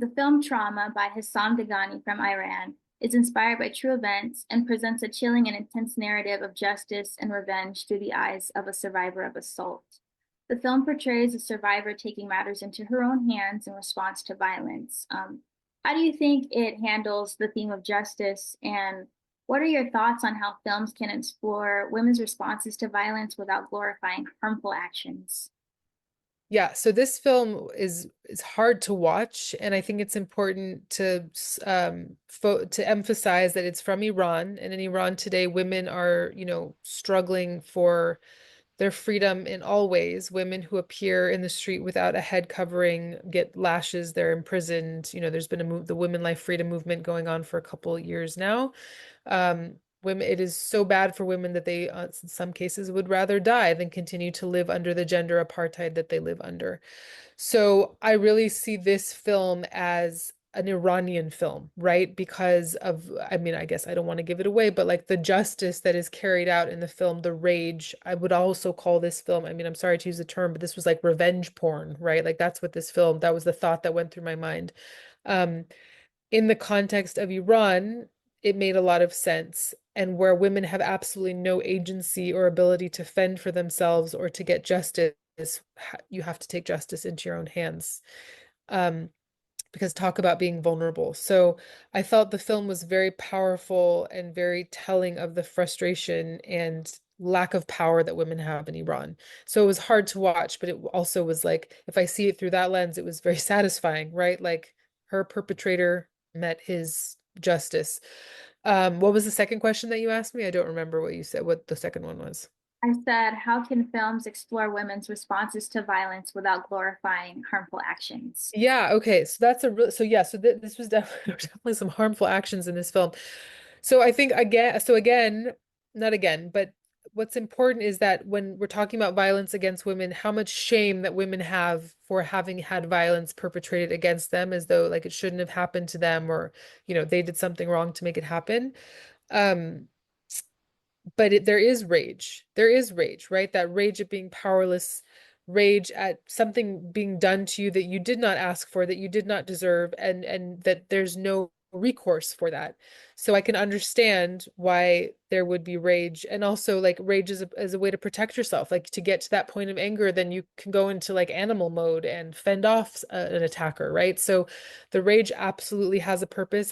The film Trauma by Hassan Deghani from Iran is inspired by true events and presents a chilling and intense narrative of justice and revenge through the eyes of a survivor of assault. The film portrays a survivor taking matters into her own hands in response to violence. How do you think it handles the theme of justice, and what are your thoughts on how films can explore women's responses to violence without glorifying harmful actions? Yeah, so this film is hard to watch, and I think it's important to to emphasize that it's from Iran, and in Iran today, women are, struggling for their freedom in all ways. Women who appear in the street without a head covering get lashes, they're imprisoned. There's been the Women Life Freedom movement going on for a couple of years now. Women, it is so bad for women that they, in some cases, would rather die than continue to live under the gender apartheid that they live under. So I really see this film as an Iranian film, right? Because of, I mean, I guess I don't want to give it away, but like the justice that is carried out in the film, the rage, I would also call this film, I mean, I'm sorry to use the term, but this was like revenge porn, right? Like that's what this film, that was the thought that went through my mind. Um, in the context of Iran, it made a lot of sense. And where women have absolutely no agency or ability to fend for themselves or to get justice, you have to take justice into your own hands. Um, because talk about being vulnerable. So I felt the film was very powerful and very telling of the frustration and lack of power that women have in Iran. So it was hard to watch, but it also was like, if I see it through that lens, it was very satisfying, right? Like her perpetrator met his justice. What was the second question that you asked me? I don't remember what you said, what the second one was. I said, how can films explore women's responses to violence without glorifying harmful actions? Yeah, okay. So that's a real, so yeah, so th this was definitely, there were definitely some harmful actions in this film. So I think again, so again, not again, but what's important is that when we're talking about violence against women, how much shame that women have for having had violence perpetrated against them as though like it shouldn't have happened to them or, they did something wrong to make it happen. Um, but there is rage. There is rage, right? That rage at being powerless, rage at something being done to you that you did not ask for, that you did not deserve, and that there's no recourse for that. So I can understand why there would be rage, and also like rage is as a way to protect yourself. Like to get to that point of anger, then you can go into like animal mode and fend off an attacker, right? So the rage absolutely has a purpose.